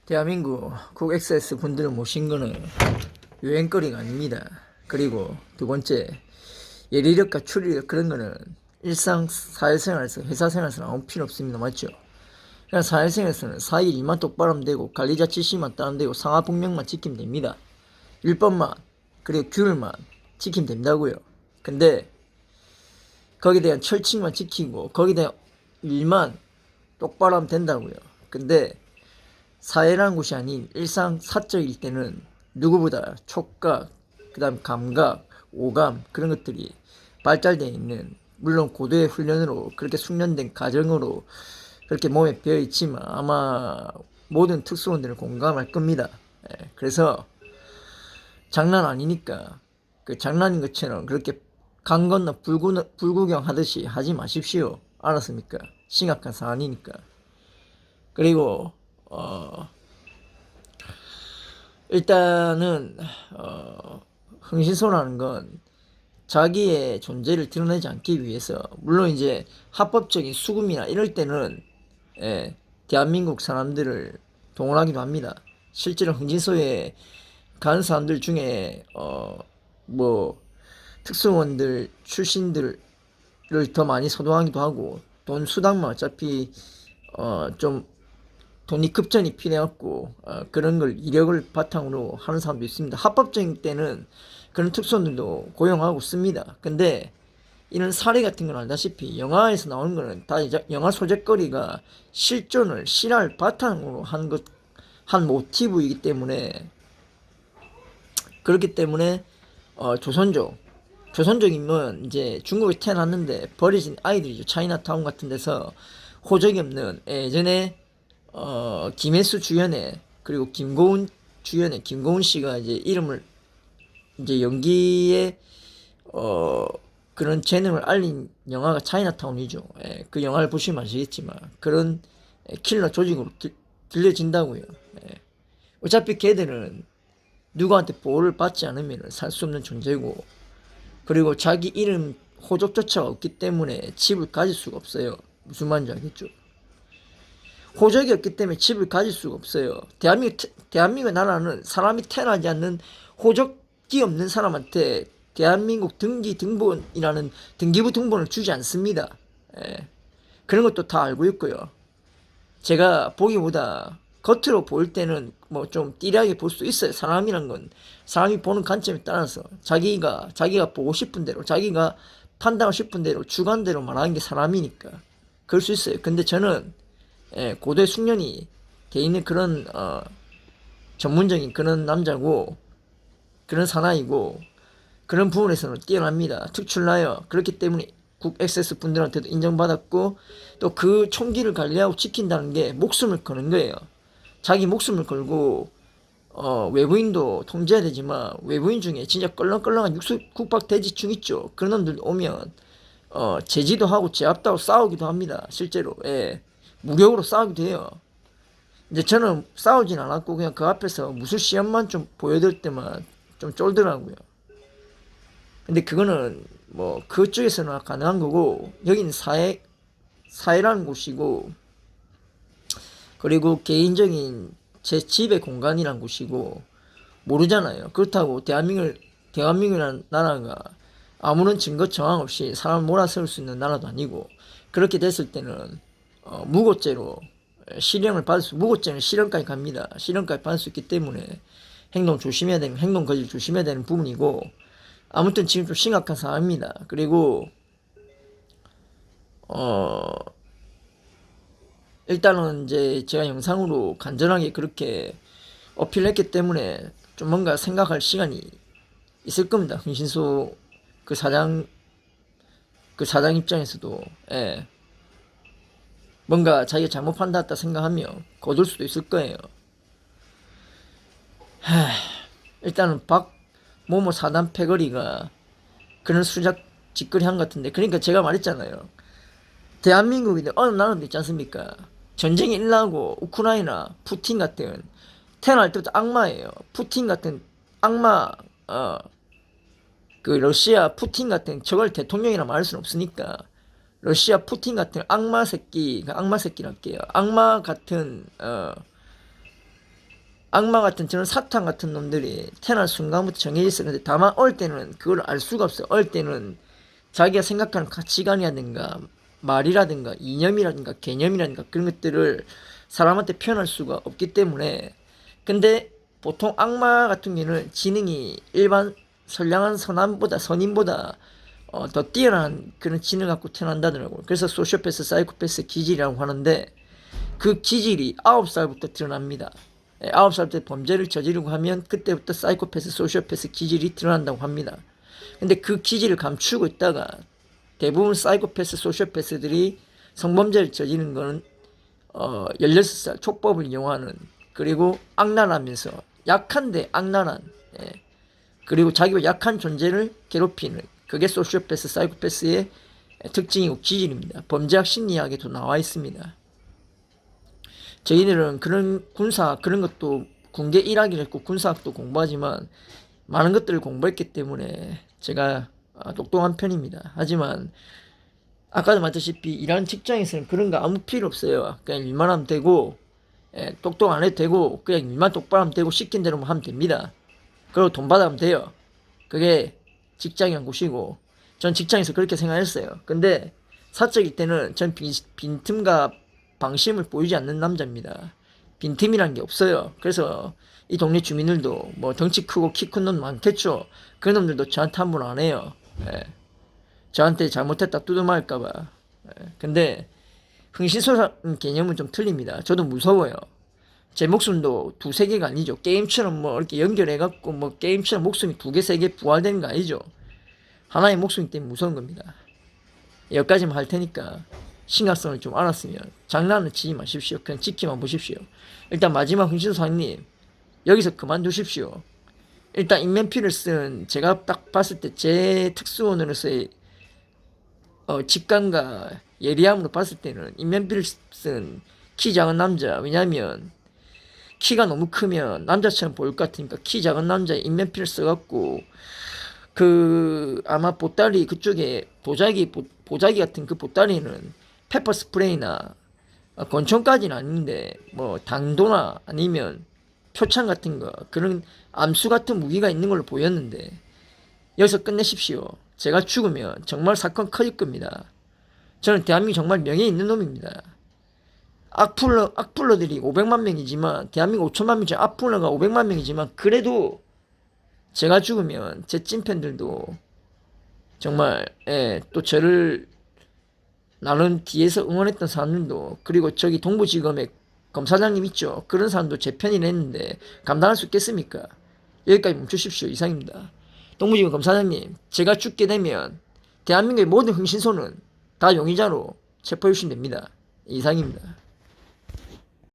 대한민국 국엑세스 분들을 모신 거는 유행거리가 아닙니다. 그리고 두 번째, 예리력과 추리력 그런 거는 일상 사회생활에서 회사 생활에서 아무 필요 없습니다. 맞죠? 그냥 사회생활에서는 사일 일만 똑바로 하면 되고 관리자 지시만 따르면 되고 상하 분명만 지키면 됩니다. 율법만 그리고 규율만 지키면 된다고요. 근데 거기에 대한 철칙만 지키고 거기에 대한 일만 똑바로 하면 된다고요. 근데 사회라는 곳이 아닌 일상 사적일 때는 누구보다 촉각, 그 다음 감각, 오감 그런 것들이 발달되어 있는, 물론 고도의 훈련으로 그렇게 숙련된 가정으로 그렇게 몸에 배어 있지만 아마 모든 특수원들은 공감할 겁니다. 그래서 장난 아니니까 그 장난인 것처럼 그렇게 강 건너 불구경 하듯이 하지 마십시오. 알았습니까? 심각한 사안이니까. 그리고 일단은 흥신소라는 건 자기의 존재를 드러내지 않기 위해서, 물론 이제 합법적인 수금이나 이럴 때는 대한민국 사람들을 동원하기도 합니다. 실제로 흥신소에 가는 사람들 중에 뭐 특수원들 출신들을 더 많이 소동하기도 하고, 돈 수당만 어차피 좀 돈이 급전이 필요해갖고 그런 걸 이력을 바탕으로 하는 사람도 있습니다. 합법적인 때는 그런 특수원들도 고용하고 씁니다. 근데 이런 사례 같은 건 알다시피 영화에서 나오는 거는 다 영화 소재거리가 실존을 실화를 바탕으로 한 모티브이기 때문에, 그렇기 때문에 조선족이면 이제 중국에 태어났는데 버려진 아이들이죠. 차이나타운 같은 데서 호적이 없는, 예전에 김혜수 주연의, 그리고 김고은 주연의 김고은 씨가 이제 이름을 이제 연기에 그런 재능을 알린 영화가 차이나타운이죠. 그 영화를 보시면 아시겠지만 그런 킬러 조직으로 길려진다고요. 어차피 걔들은 누구한테 보호를 받지 않으면 살 수 없는 존재고, 그리고 자기 이름 호적조차가 없기 때문에 집을 가질 수가 없어요. 무슨 말인지 알겠죠? 호적이 없기 때문에 집을 가질 수가 없어요. 대한민국 나라는 사람이 태어나지 않는 호적이 없는 사람한테 대한민국 등본이라는 등기부 등본을 주지 않습니다. 그런 것도 다 알고 있고요. 제가 보기보다 겉으로 볼 때는 뭐 좀 띠리하게 볼 수 있어요. 사람이란 건 사람이 보는 관점에 따라서 자기가 보고 싶은 대로, 자기가 판단하고 싶은 대로 주관대로 말하는 게 사람이니까 그럴 수 있어요. 근데 저는 고도의 숙련이 돼 있는 그런 전문적인 그런 남자고, 그런 사나이고, 그런 부분에서는 뛰어납니다. 특출나요. 그렇기 때문에 국엑세스 분들한테도 인정받았고, 또 그 총기를 관리하고 지킨다는 게 목숨을 거는 거예요. 자기 목숨을 걸고 외부인도 통제해야 되지만, 외부인 중에 진짜 껄렁껄렁한 육수국밥 돼지충 있죠. 그런 놈들 오면 제지도 하고 제압도 하고 싸우기도 합니다. 실제로 무력으로 싸우기도 해요. 이제 저는 싸우진 않았고 그냥 그 앞에서 무술 시험만 좀 보여드릴 때만 좀 쫄더라고요. 근데 그거는 뭐 그쪽에서는 가능한 거고, 여기는 사회라는 곳이고, 그리고 개인적인 제 집의 공간이란 곳이고, 모르잖아요. 그렇다고 대한민국이라는 나라가 아무런 증거 정황 없이 사람을 몰아세울 수 있는 나라도 아니고, 그렇게 됐을 때는 무고죄로 무고죄는 실형까지 갑니다. 실형까지 받을 수 있기 때문에 행동 거짓 조심해야 되는 부분이고, 아무튼 지금 좀 심각한 상황입니다. 그리고 일단은 이제 제가 영상으로 간절하게 그렇게 어필했기 때문에 좀 뭔가 생각할 시간이 있을 겁니다. 흥신소 그 사장 입장에서도 뭔가 자기가 잘못 판단했다 생각하며 거둘 수도 있을 거예요. 일단은 박모모 사단 패거리가 그런 수작 짓거리 한 것 같은데, 그러니까 제가 말했잖아요. 대한민국인데 어느 나라도 있지 않습니까? 전쟁이 일어나고 우크라이나 푸틴 같은, 태어날 때부터 악마예요. 푸틴 같은 악마, 그 러시아 푸틴 같은, 저걸 대통령이라 말할 수는 없으니까 러시아 푸틴 같은 악마 새끼, 악마 새끼랄게요. 악마 같은 악마 같은 저런 사탄 같은 놈들이 태어난 순간부터 정해져 있었는데 다만 어릴 때는 그걸 알 수가 없어요. 어릴 때는 자기가 생각하는 가치관이라든가 말이라든가 이념이라든가 개념이라든가 그런 것들을 사람한테 표현할 수가 없기 때문에 근데 보통 악마 같은 경우는 지능이 일반 선량한 선인보다 더 뛰어난 그런 지능을 갖고 태어난다더라고요. 그래서 소시오패스, 사이코패스 기질이라고 하는데 그 기질이 9살부터 드러납니다. 9살 때 범죄를 저지르고 하면 그때부터 사이코패스, 소시오패스 기질이 드러난다고 합니다. 근데 그 기질을 감추고 있다가 대부분 사이코패스, 소시오패스들이 성범죄를 저지르는 거는 16살 촉법을 이용하는 그리고 악랄하면서 약한데 악랄한 그리고 자기가 약한 존재를 괴롭히는 그게 소시오패스, 사이코패스의 특징이고 기질입니다. 범죄학 심리학에도 나와 있습니다. 저희들은 그런 군사 그런 것도 군계 1학기를 했고 군사학도 공부하지만 많은 것들을 공부했기 때문에 제가 똑똑한 편입니다. 하지만 아까도 말했다시피 일하는 직장에서는 그런 거 아무 필요 없어요. 그냥 일만 하면 되고 똑똑 안 해도 되고 그냥 일만 똑바로 하면 되고 시킨 대로만 하면 됩니다. 그리고 돈 받아면 돼요. 그게 직장이란 곳이고 전 직장에서 그렇게 생각했어요. 근데 사적일 때는 전 빈틈과 방심을 보이지 않는 남자입니다. 빈틈이란 게 없어요. 그래서 이 동네 주민들도 뭐 덩치 크고 키 큰 놈 많겠죠. 그런 놈들도 저한테 함부로 안 해요. 저한테 잘못했다 두드말까봐. 근데 흥신소라는 개념은 좀 틀립니다. 저도 무서워요. 제 목숨도 두세 개가 아니죠. 게임처럼 뭐 이렇게 연결해갖고 뭐 게임처럼 목숨이 두 개, 세 개 부활되는 거 아니죠. 하나의 목숨 때문에 무서운 겁니다. 여기까지만 할 테니까 심각성을 좀 알았으면 장난을 치지 마십시오. 그냥 지키만 보십시오. 일단 마지막 흥신소사님 여기서 그만두십시오. 일단 인면피를 쓴 제가 딱 봤을 때 제 특수원으로서의 직감과 예리함으로 봤을 때는 인면피를 쓴 키 작은 남자 왜냐면 키가 너무 크면 남자처럼 보일 것 같으니까 키 작은 남자의 인면피를 써갖고 그 아마 보따리 그쪽에 보자기 같은 그 보따리는 페퍼 스프레이나 권총까지는 아닌데 뭐 당도나 아니면 표창 같은 거 그런 암수 같은 무기가 있는 걸로 보였는데 여기서 끝내십시오. 제가 죽으면 정말 사건 커질 겁니다. 저는 대한민국 정말 명예 있는 놈입니다. 악플러들이 500만 명이지만 대한민국 5천만 명이지 악플러가 500만 명이지만 그래도 제가 죽으면 제 찐팬들도 정말 또 저를 나는 뒤에서 응원했던 사람들도 그리고 저기 동부지검의 검사장님 있죠. 그런 사람도 제 편이라 했는데 감당할 수 있겠습니까? 여기까지 멈추십시오. 이상입니다. 동부지검 검사장님 제가 죽게 되면 대한민국의 모든 흥신소는 다 용의자로 체포해 주시면 됩니다. 이상입니다.